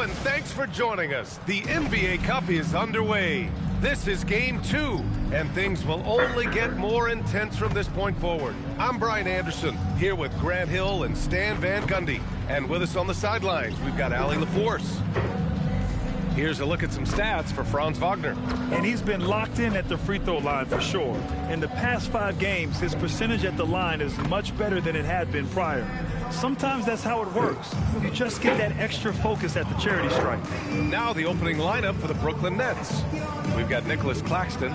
and thanks for joining us. The NBA Cup is underway. This is Game 2, and things will only get more intense from this point forward. I'm Brian Anderson, here with Grant Hill and Stan Van Gundy. And with us on the sidelines, we've got Allie LaForce. Here's a look at some stats for Franz Wagner. And he's been locked in at the free throw line for sure. In the past 5 games, his percentage at the line is much better than it had been prior. Sometimes that's how it works. You just get that extra focus at the charity stripe. Now the opening lineup for the Brooklyn Nets. We've got Nicholas Claxton.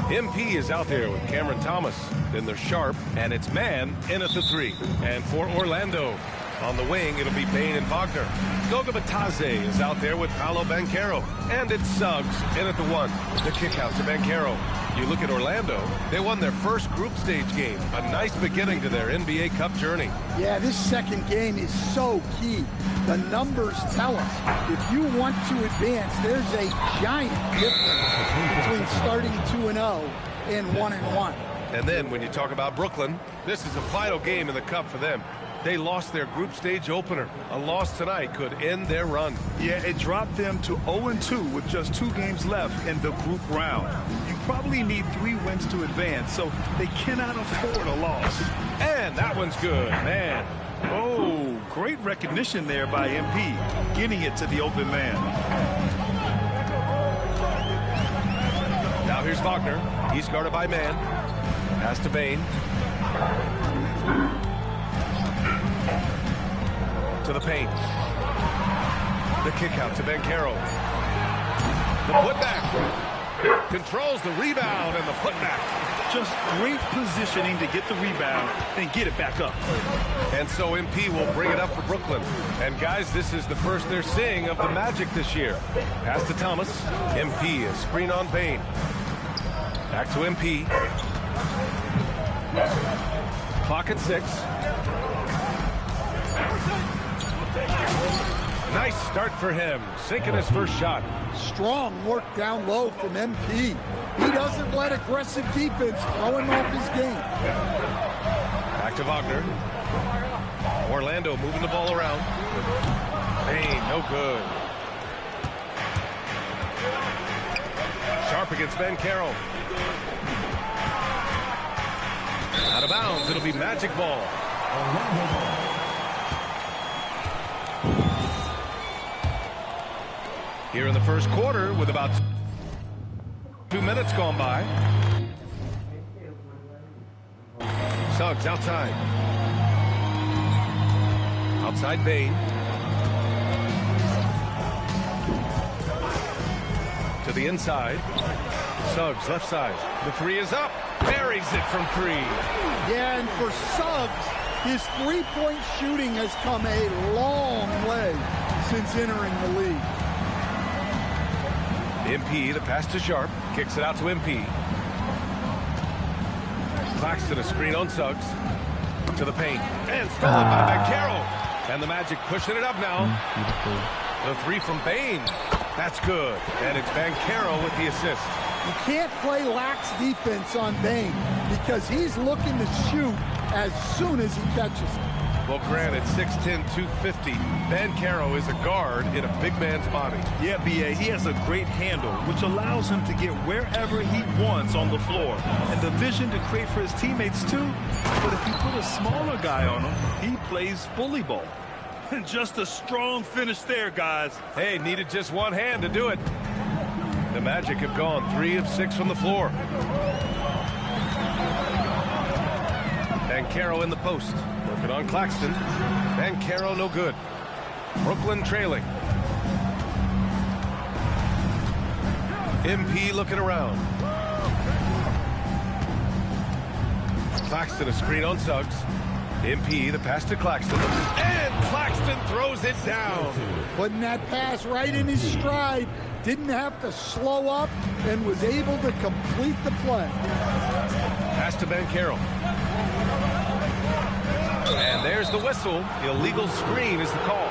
MP is out there with Cameron Thomas. Then there's Sharp, and it's Mann in at the 3. And for Orlando, on the wing, it'll be Bane and Wagner. Goga Bitadze is out there with Paolo Banchero. And it's Suggs in at the 1. The kick out to Banchero. You look at Orlando, they won their first group stage game. A nice beginning to their NBA Cup journey. Yeah, this second game is so key. The numbers tell us if you want to advance, there's a giant difference between starting 2-0 and 1-1. And then when you talk about Brooklyn, this is a vital game in the Cup for them. They lost their group stage opener. A loss tonight could end their run. Yeah, it dropped them to 0-2 with just 2 games left in the group round. You probably need 3 wins to advance, so they cannot afford a loss. And that one's good, man. Oh, great recognition there by MP, getting it to the open man. Now here's Wagner. He's guarded by Mann. Pass to Bane. To the paint. The kick out to Banchero. The putback. Controls the rebound and the putback. Just great positioning to get the rebound and get it back up. And so MP will bring it up for Brooklyn. And guys, this is the first they're seeing of the Magic this year. Pass to Thomas. MP, a screen on Bane. Back to MP. Clock at 6. Nice start for him, sinking his first shot. Strong work down low from MP. He doesn't let aggressive defense throw him off his game. Back to Wagner. Orlando moving the ball around. Bane, no good. Sharp against Banchero. Out of bounds, it'll be Magic ball. Here in the first quarter with about 2 minutes gone by. Suggs outside. Outside Bane. To the inside. Suggs left side. The 3 is up. Buries it from 3. Yeah, and for Suggs, his three-point shooting has come a long way since entering the league. MP, the pass to Sharp, kicks it out to MP. Claxton, a screen on Suggs. To the paint. And stolen by Banchero. And the Magic pushing it up now. The 3 from Bane. That's good. And it's Banchero with the assist. You can't play lax defense on Bane because he's looking to shoot as soon as he catches it. Well, granted, 6'10", 250. Banchero is a guard in a big man's body. Yeah, B.A., he has a great handle, which allows him to get wherever he wants on the floor. And the vision to create for his teammates, too. But if you put a smaller guy on him, he plays bully ball. Just a strong finish there, guys. Hey, needed just one hand to do it. The Magic have gone 3 of 6 from the floor. Banchero in the post. Working on Claxton. Banchero no good. Brooklyn trailing. MP looking around. Claxton a screen on Suggs. MP the pass to Claxton. And Claxton throws it down. Putting that pass right in his stride. Didn't have to slow up and was able to complete the play. Pass to Banchero. And there's the whistle. The illegal screen is the call.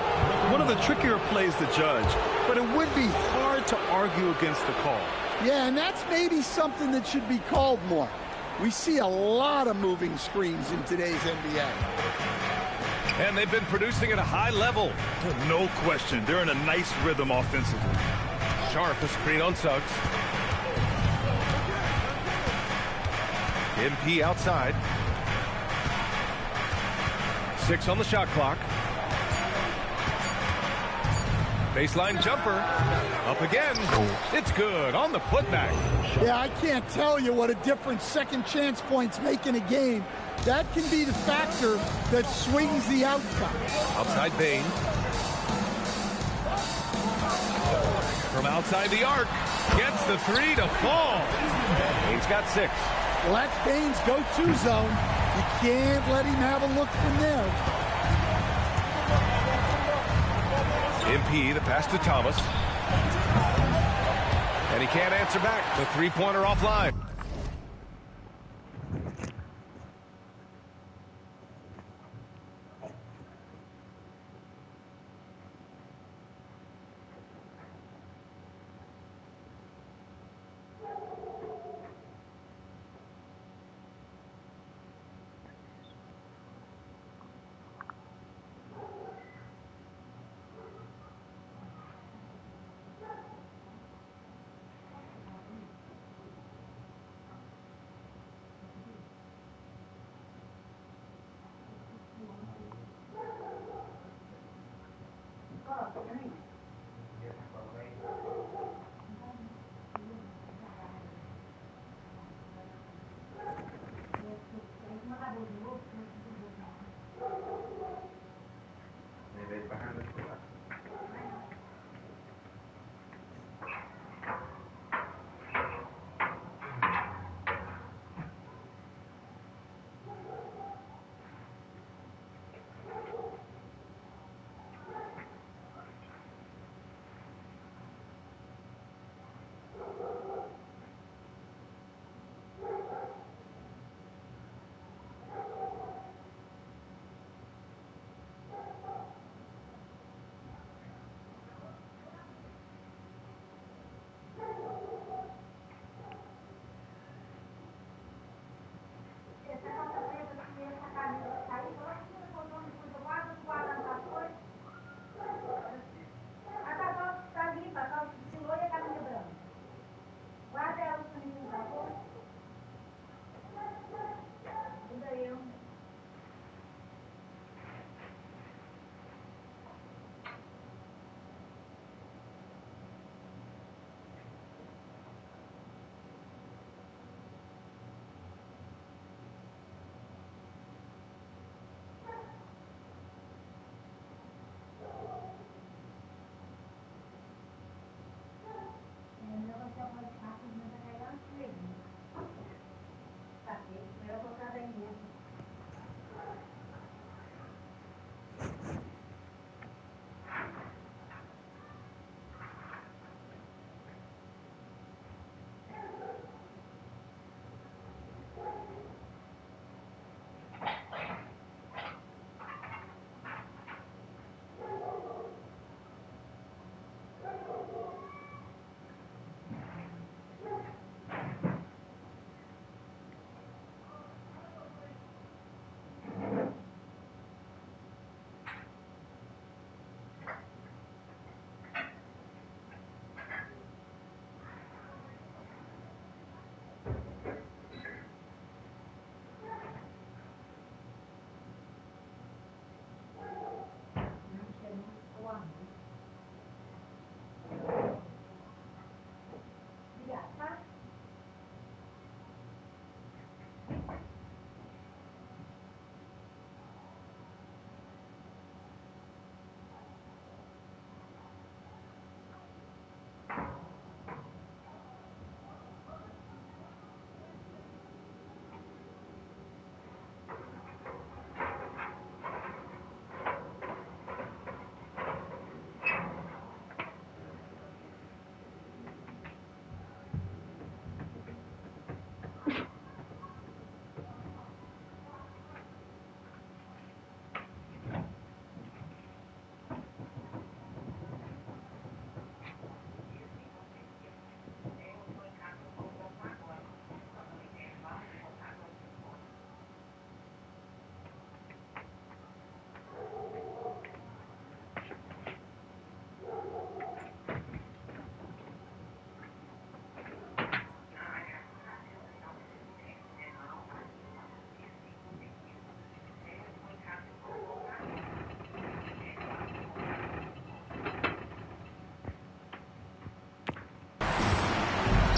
One of the trickier plays to judge, but it would be hard to argue against the call. Yeah, and that's maybe something that should be called more. We see a lot of moving screens in today's NBA. And they've been producing at a high level. No question. They're in a nice rhythm offensively. Sharp, a screen on Suggs. MP outside. 6 on the shot clock. Baseline jumper. Up again. It's good on the putback. Yeah, I can't tell you what a difference second chance points make in a game. That can be the factor that swings the outcome. Outside Bane. From outside the arc. Gets the 3 to fall. Bane's got 6. Well, that's Bane's go-to zone. You can't let him have a look from there. MP, the pass to Thomas. And he can't answer back. The three-pointer offline.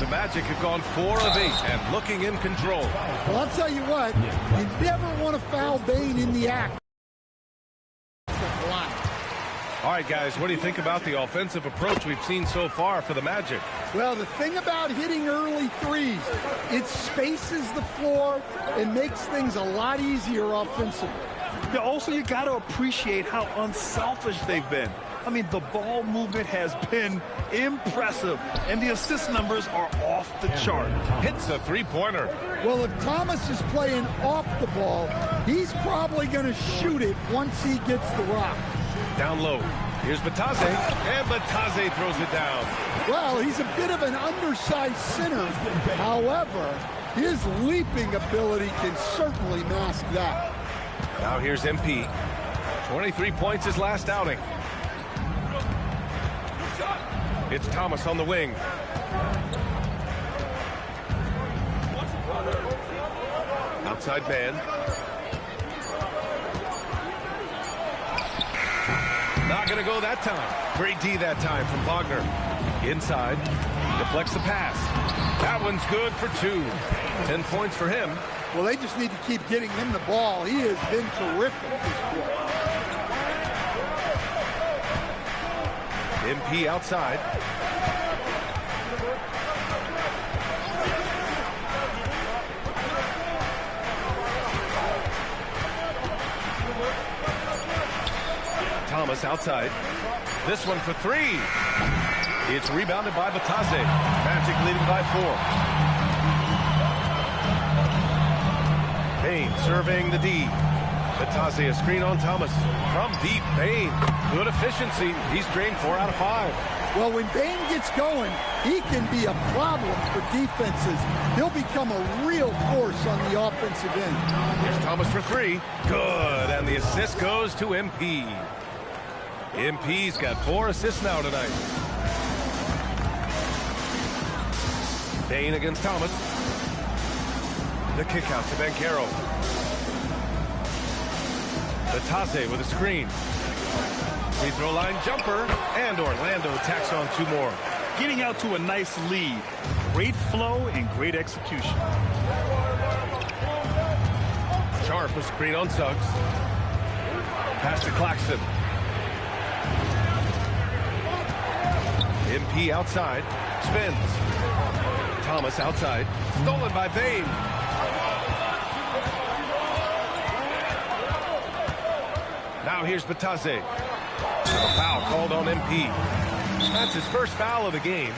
The Magic have gone 4 of 8 and looking in control. Well, I'll tell you what, you never want to foul Bane in the act. All right, guys, what do you think about the offensive approach we've seen so far for the Magic? Well, the thing about hitting early threes, it spaces the floor and makes things a lot easier offensively. Yeah, also, you got to appreciate how unselfish they've been. I mean, the ball movement has been impressive, and the assist numbers are off the chart. Hits a three-pointer. Well, if Thomas is playing off the ball, he's probably going to shoot it once he gets the rock. Down low. Here's Batase, and Batase throws it down. Well, he's a bit of an undersized center. However, his leaping ability can certainly mask that. Now here's MP. 23 points his last outing. It's Thomas on the wing. Outside man. Not going to go that time. Great D that time from Wagner. Inside. Deflects the pass. That one's good for 2. 10 points for him. Well, they just need to keep getting him the ball. He has been terrific this quarter. MP outside. Thomas outside. This one for 3. It's rebounded by Batase. Magic leading by 4. Bane serving the D. Batase a screen on Thomas. From deep, Bane. Good efficiency. He's drained 4 out of 5. Well, when Bane gets going, he can be a problem for defenses. He'll become a real force on the offensive end. Here's Thomas for 3. Good. And the assist goes to MP. MP's got 4 assists now tonight. Bane against Thomas. The kick out to Banchero. Batase with a screen. Free throw line jumper. And Orlando tacks on 2 more. Getting out to a nice lead. Great flow and great execution. Sharp a screen on Suggs. Pass to Claxton. MP outside. Spins. Thomas outside. Stolen by Bane. Now here's Batase. A foul called on MP. That's his first foul of the game.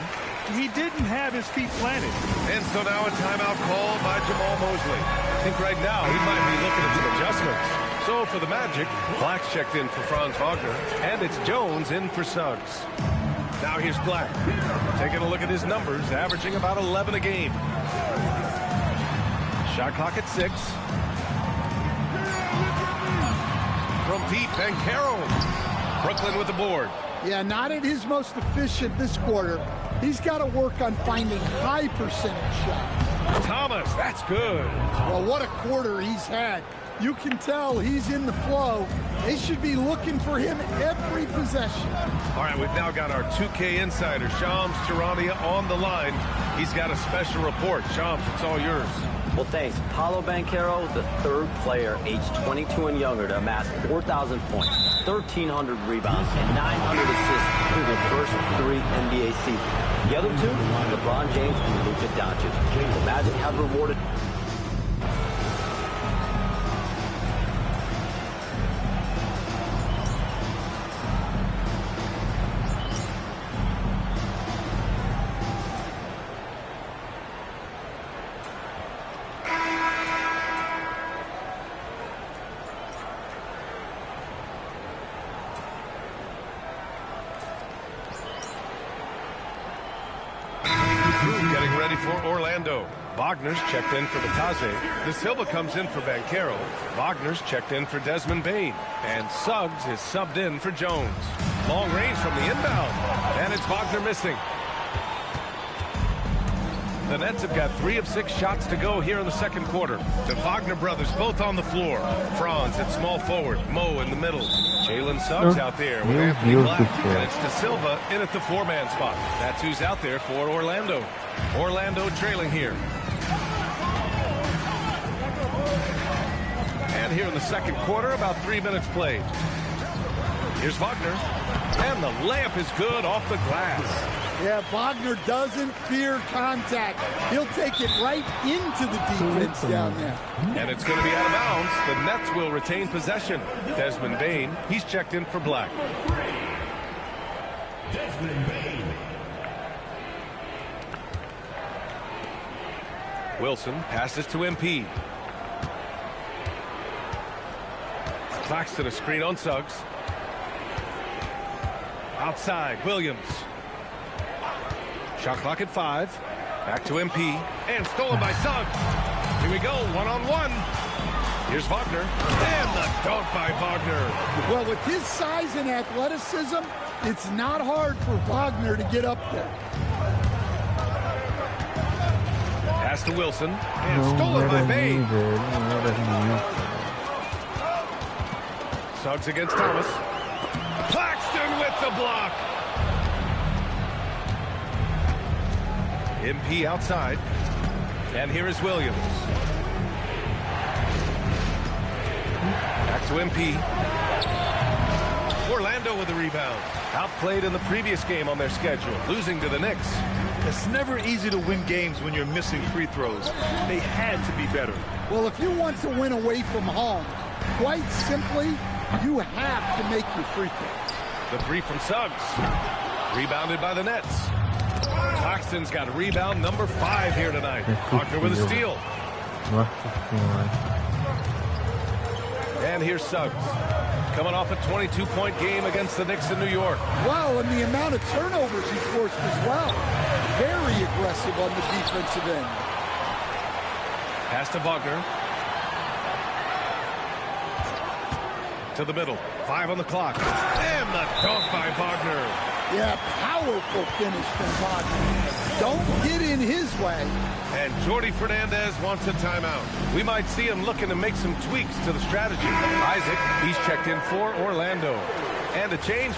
He didn't have his feet planted. And so now a timeout called by Jamal Mosley. I think right now he might be looking at some adjustments. So for the Magic, Black's checked in for Franz Wagner, and it's Jones in for Suggs. Now here's Black. Taking a look at his numbers, averaging about 11 a game. Shot clock at 6. From deep, Banchero. Brooklyn with the board. Yeah, not at his most efficient this quarter. He's got to work on finding high percentage shots. Thomas, that's good. Well, what a quarter he's had. You can tell he's in the flow. They should be looking for him every possession. All right, we've now got our 2K insider, Shams Charania, on the line. He's got a special report. Shams, it's all yours. Well, thanks. Paolo Banchero, the 3rd player aged 22 and younger to amass 4,000 points, 1,300 rebounds, and 900 assists through the first 3 NBA seasons. The other 2, LeBron James and Luka Doncic. The Magic have rewarded... Getting ready for Orlando. Wagner's checked in for Batase. De Silva comes in for Banchero. Wagner's checked in for Desmond Bane. And Suggs is subbed in for Jones. Long range from the inbound. And it's Wagner missing. The Nets have got 3 of 6 shots to go here in the second quarter. The Wagner brothers both on the floor. Franz at small forward. Mo in the middle. Jalen Suggs out there with Anthony Black. And it's De Silva in at the 4-man spot. That's who's out there for Orlando. Orlando trailing here. And here in the second quarter, about 3 minutes played. Here's Wagner. And the layup is good off the glass. Yeah, Wagner doesn't fear contact. He'll take it right into the defense down there. And it's going to be out of bounds. The Nets will retain possession. Desmond Bane, he's checked in for Black. Desmond Bane. Wilson passes to MP. Claxton a screen on Suggs. Outside, Williams. Shot clock at 5. Back to MP. And stolen by Suggs. Here we go, one-on-one. Here's Wagner. And the dunk by Wagner. Well, with his size and athleticism, it's not hard for Wagner to get up there. Pass to Wilson. And stolen by Bane. Suggs against Thomas. Claxton with the block. MP outside. And here is Williams. Back to MP. Orlando with the rebound. Outplayed in the previous game on their schedule, losing to the Knicks. It's never easy to win games when you're missing free throws. They had to be better. Well, if you want to win away from home, quite simply, you have to make your free throws. The three from Suggs. Rebounded by the Nets. Claxton's got rebound number 5 here tonight. Wagner with a steal. And here's Suggs. Coming off a 22-point game against the Knicks in New York. Wow, and the amount of turnovers he forced as well. Very aggressive on the defensive end. Pass to Wagner. To the middle. 5 on the clock. And the dunk by Wagner. Yeah, powerful finish from Wagner. Don't get in his way. And Jordi Fernandez wants a timeout. We might see him looking to make some tweaks to the strategy. Isaac, he's checked in for Orlando. And a change.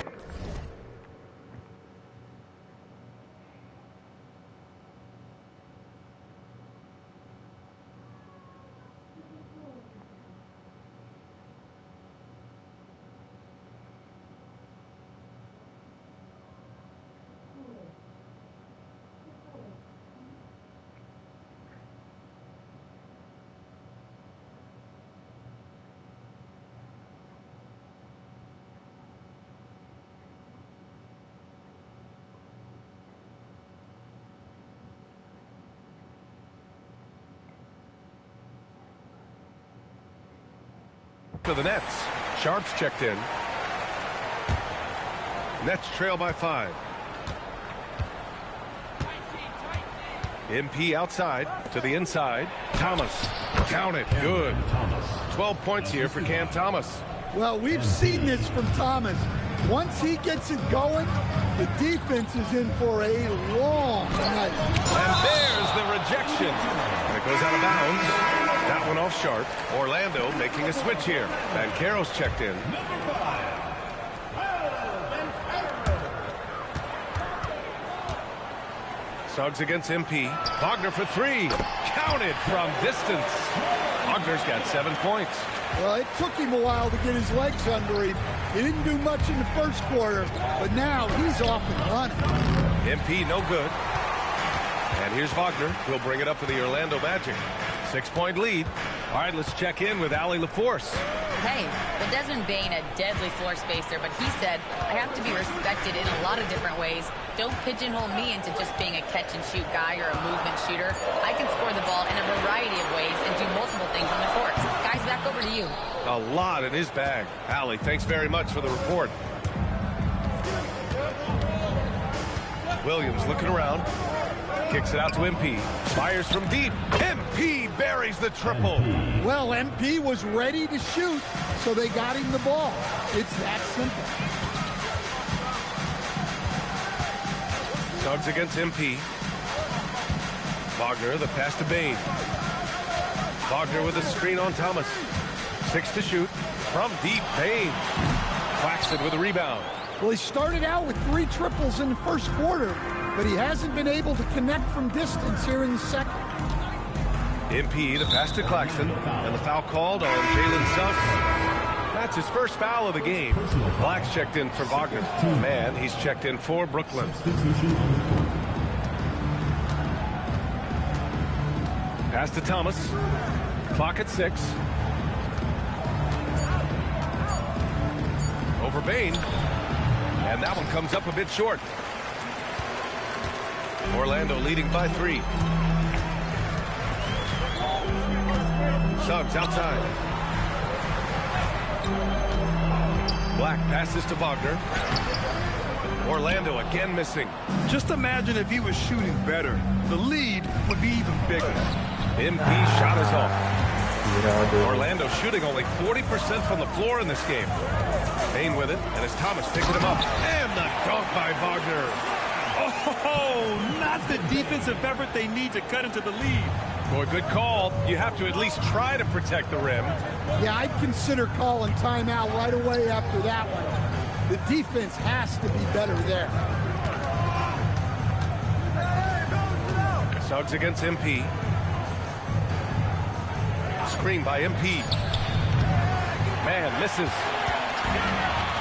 For the Nets. Sharps checked in. Nets trail by 5. MP outside to the inside. Thomas. Count it. Good. 12 points here for Cam Thomas. Well, we've seen this from Thomas. Once he gets it going, the defense is in for a long night. And there's the rejection. And it goes out of bounds. That one off Sharp. Orlando making a switch here. And Banchero's checked in. Suggs against MP. Wagner for 3. Counted from distance. Wagner's got 7 points. Well, it took him a while to get his legs under him. He didn't do much in the first quarter, but now he's off and running. MP no good. And here's Wagner. He'll bring it up for the Orlando Magic. 6-point lead. All right, let's check in with Allie LaForce. Hey, well, Desmond Bane, a deadly floor spacer, but he said, I have to be respected in a lot of different ways. Don't pigeonhole me into just being a catch-and-shoot guy or a movement shooter. I can score the ball in a variety of ways and do multiple things on the court. Guys, back over to you. A lot in his bag. Allie, thanks very much for the report. Williams looking around. Kicks it out to MP. Fires from deep. MP buries the triple. Well, MP was ready to shoot, so they got him the ball. It's that simple. Suggs against MP. Wagner, the pass to Bane. Wagner with a screen on Thomas. 6 to shoot. From deep, Bane. Claxton with a rebound. Well, he started out with 3 triples in the first quarter, but he hasn't been able to connect from distance here in the second. MP to pass to Claxton, and the foul called on Jalen Suggs. That's his first foul of the game. Black's checked in for Wagner. Man, he's checked in for Brooklyn. Pass to Thomas. Clock at 6. Over Bain. And that one comes up a bit short. Orlando leading by 3. Suggs outside. Black passes to Wagner. Orlando again missing. Just imagine if he was shooting better. The lead would be even bigger. MP shot is off. Orlando shooting only 40% from the floor in this game. Bain with it, and it's Thomas picking him up. And the dunk by Wagner. Oh, not the defensive effort they need to cut into the lead. Boy, good call. You have to at least try to protect the rim. Yeah, I'd consider calling timeout right away after that one. The defense has to be better there. Suggs against MP. Screen by MP. Man misses.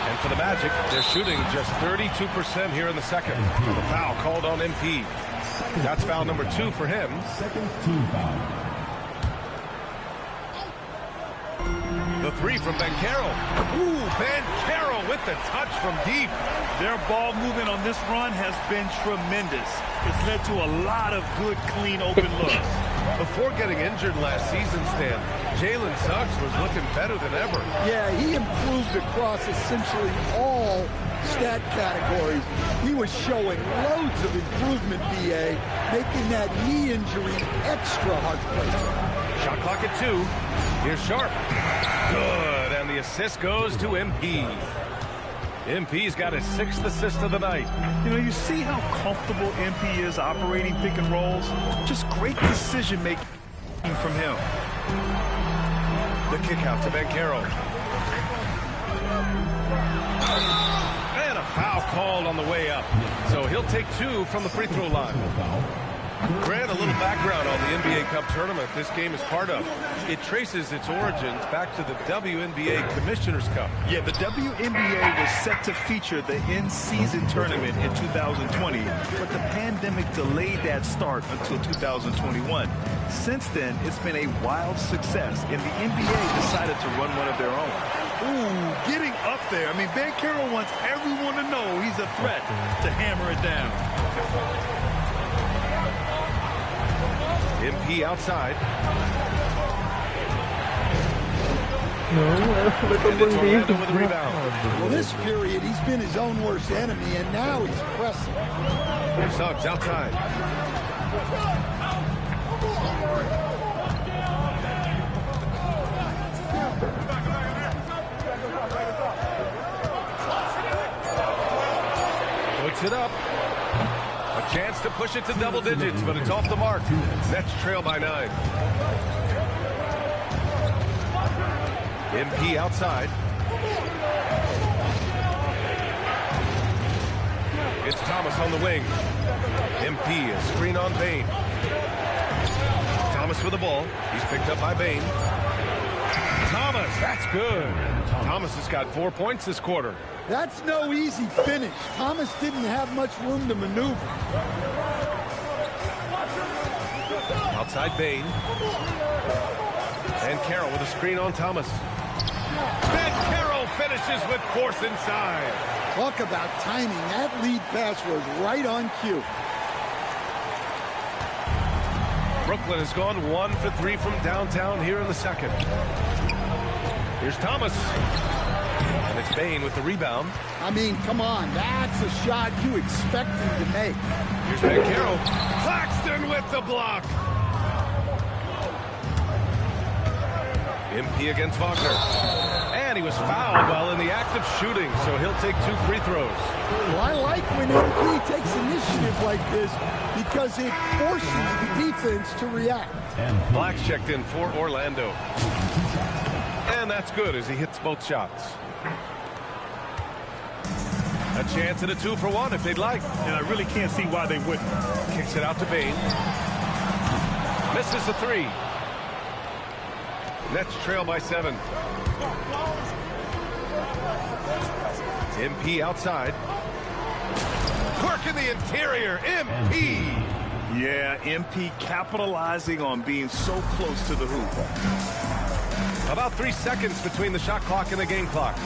And for the Magic, they're shooting just 32% here in the second. The foul called on MP. That's foul number 2 for him. Second team foul. The 3 from Banchero. Ooh, Banchero with the touch from deep. Their ball movement on this run has been tremendous. It's led to a lot of good, clean, open looks. Before getting injured last season, Stan, Jalen Suggs was looking better than ever. Yeah, he improved across essentially all stat categories. He was showing loads of improvement, BA, making that knee injury extra heartbreaking. Shot clock at 2. Here's Sharp. Good, and the assist goes to MP. MP's got his 6th assist of the night. You know, you see how comfortable MP is operating pick and rolls. Just great decision making from him. The kick out to Banchero. And a foul called on the way up. So he'll take 2 from the free throw line. Grant, a little background on the NBA Cup tournament this game is part of. It traces its origins back to the WNBA Commissioner's Cup. Yeah, the WNBA was set to feature the in-season tournament in 2020, but the pandemic delayed that start until 2021. Since then, it's been a wild success, and the NBA decided to run one of their own. Ooh, getting up there. I mean, Banchero wants everyone to know he's a threat to hammer it down. MP outside. And it's Orlando with a rebound. Well, this period, he's been his own worst enemy, and now he's pressing. Suggs outside. Puts it up. A chance to push it to double digits, but it's off the mark. Nets trail by 9. MP outside. It's Thomas on the wing. MP, a screen on Bain. Thomas with the ball. He's picked up by Bain. Thomas, that's good. Thomas has got 4 points this quarter. That's no easy finish. Thomas didn't have much room to maneuver. Outside Bain. And Carroll with a screen on Thomas. Banchero finishes with force inside. Talk about timing. That lead pass was right on cue. Brooklyn has gone 1 for 3 from downtown here in the second. Here's Thomas. And it's Bain with the rebound. I mean, come on. That's a shot you expect him to make. Here's Banchero. Claxton with the block. MP against Wagner. And he was fouled while in the act of shooting, so he'll take 2 free throws. Well, I like when MP takes initiative like this because it forces the defense to react. Black's checked in for Orlando. And that's good as he hits both shots. A chance at a 2-for-1 if they'd like. And I really can't see why they wouldn't. Kicks it out to Bane. Misses the 3. Nets trail by 7. MP outside. Work in the interior. MP. Yeah, MP capitalizing on being so close to the hoop. About 3 seconds between the shot clock and the game clock.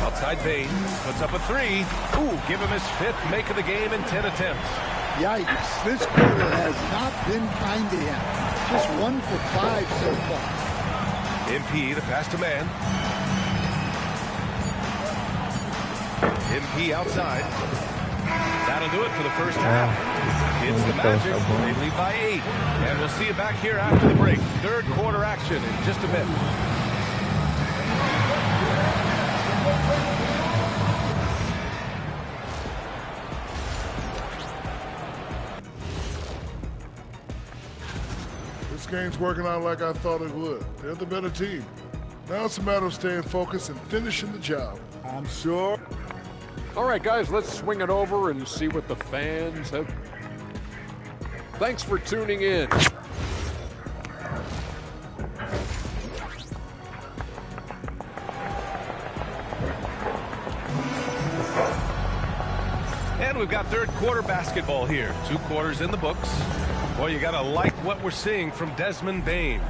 Outside Bane. Puts up a 3. Ooh, give him his 5th make of the game in 10 attempts. Yikes, this quarter has not been kind to him. Just 1 for 5 so far. MP, the pass to man. MP outside. That'll do it for the first half. It's the Magic. They lead by 8. And we'll see you back here after the break. Third quarter action in just a bit. This game's working out like I thought it would. They're the better team. Now it's a matter of staying focused and finishing the job. I'm sure. All right, guys, let's swing it over and see what the fans have. Thanks for tuning in. And we've got third quarter basketball here. 2 quarters in the books. Boy, you got to like what we're seeing from Desmond Bane.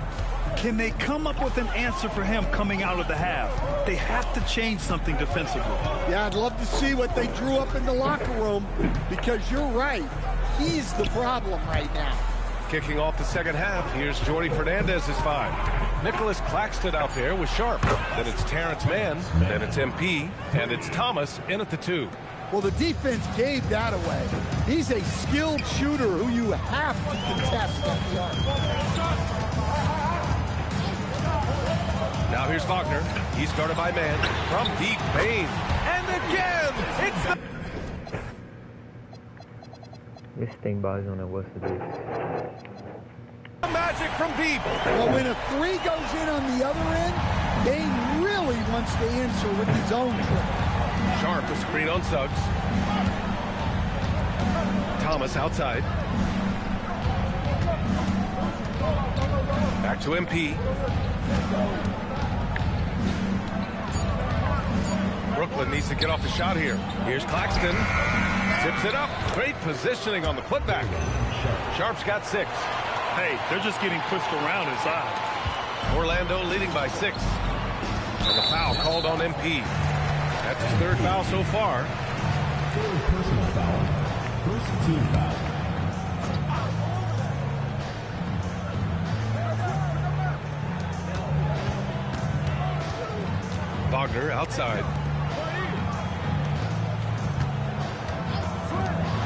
Can they come up with an answer for him coming out of the half? They have to change something defensively. Yeah, I'd love to see what they drew up in the locker room, because you're right. He's the problem right now. Kicking off the second half, here's Jordy Fernandez's 5. Nicholas Claxton out there with Sharp. Then it's Terrence Mann. Then it's MP. And it's Thomas in at the 2. Well, the defense gave that away. He's a skilled shooter who you have to contest at the arc. Now here's Wagner. He's guarded by man. From deep, Bane. And again, it's the... This thing buys on it, what's the deal? Magic from deep. Well, when a 3 goes in on the other end, Bane really wants to answer with his own trick. Sharp, the screen on Suggs. Thomas outside. Back to MP. Brooklyn needs to get off the shot here. Here's Claxton. Tips it up. Great positioning on the putback. Sharp's got 6. Hey, they're just getting pushed around inside. Orlando leading by 6. And the foul called on MP. That's his 3rd foul so far. Personal foul. First team foul. Wagner outside.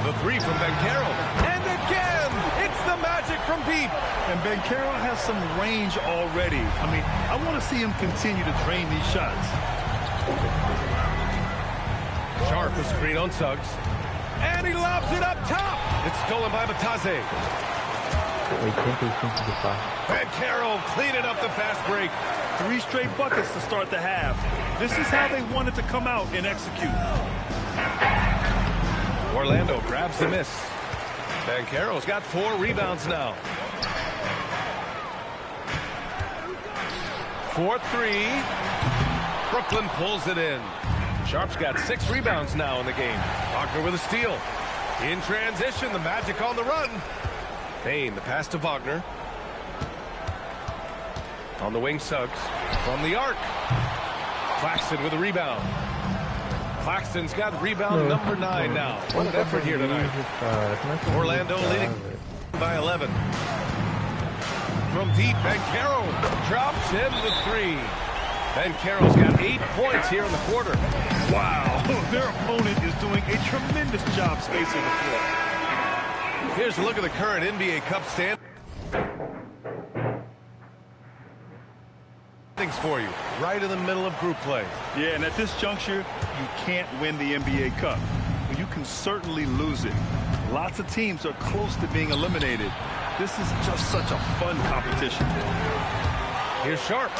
The 3 from Banchero. And again, it's the Magic from deep. And Banchero has some range already. I mean, I want to see him continue to drain these shots. Sharp, the screen on Suggs. And he lobs it up top. It's stolen by Batase. Banchero cleaning up the fast break. 3 straight buckets to start the half. This is how they wanted to come out and execute. Orlando grabs the miss. Banchero's got 4 rebounds now. 4-3. Brooklyn pulls it in. Sharp's got 6 rebounds now in the game. Wagner with a steal. In transition, the Magic on the run. Bane, the pass to Wagner. On the wing, Suggs. From the arc. Claxton with a rebound. Claxton's got rebound number 9 now. What an effort here tonight. Orlando leading by 11. From deep, Banchero drops in the 3. Banchero's got 8 points here in the quarter. Wow, their opponent is doing a tremendous job spacing the floor. Here's a look at the current NBA Cup stand. For you, right in the middle of group play. Yeah, and at this juncture, you can't win the NBA Cup. But you can certainly lose it. Lots of teams are close to being eliminated. This is just such a fun competition. Here's Sharp.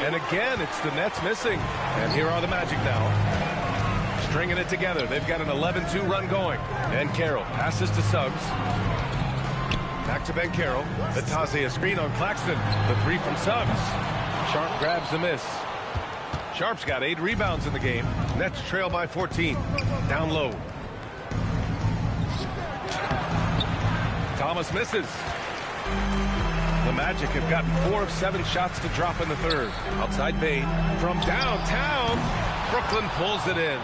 And again, it's the Nets missing. And here are the Magic now. Stringing it together. They've got an 11-2 run going. Banchero passes to Suggs. Back to Banchero. Bitadze, a screen on Claxton. The three from Suggs. Sharp grabs the miss. Sharp's got 8 rebounds in the game. Nets trail by 14. Down low. Thomas misses. The Magic have gotten 4 of 7 shots to drop in the third. Outside Bane from downtown. Brooklyn pulls it in.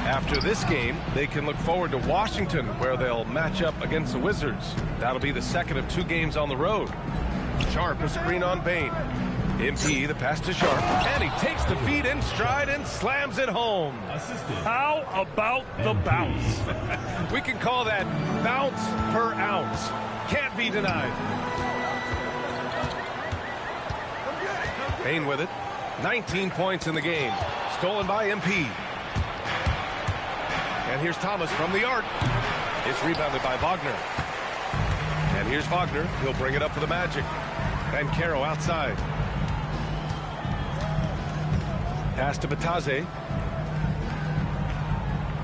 After this game, they can look forward to Washington, where they'll match up against the Wizards. That'll be the second of 2 games on the road. Sharp, a screen on Bane. MP, the pass to Sharp, and he takes the feed in stride and slams it home. How about the bounce? We can call that bounce per ounce. Can't be denied. Bane with it. 19 points in the game. Stolen by MP. And here's Thomas from the arc. It's rebounded by Wagner. And here's Wagner. He'll bring it up for the Magic. Banchero outside. Pass to Bitadze.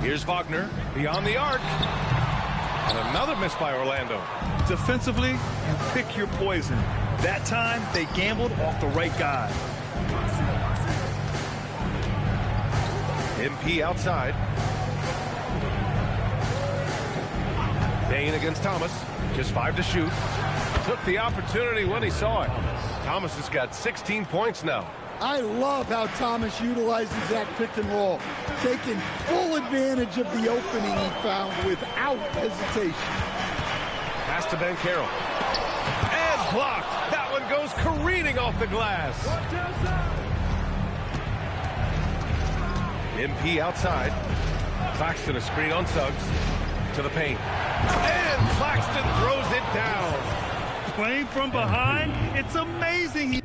Here's Wagner beyond the arc. And another miss by Orlando. Defensively, you pick your poison. That time, they gambled off the right guy. MP outside. Bane against Thomas. Just 5 to shoot. Took the opportunity when he saw it. Thomas has got 16 points now. I love how Thomas utilizes that pick and roll, taking full advantage of the opening he found without hesitation. Pass to Banchero. And blocked. That one goes careening off the glass. MP outside. Claxton a screen on Suggs. To the paint. And Claxton throws it down. Playing from behind, it's amazing he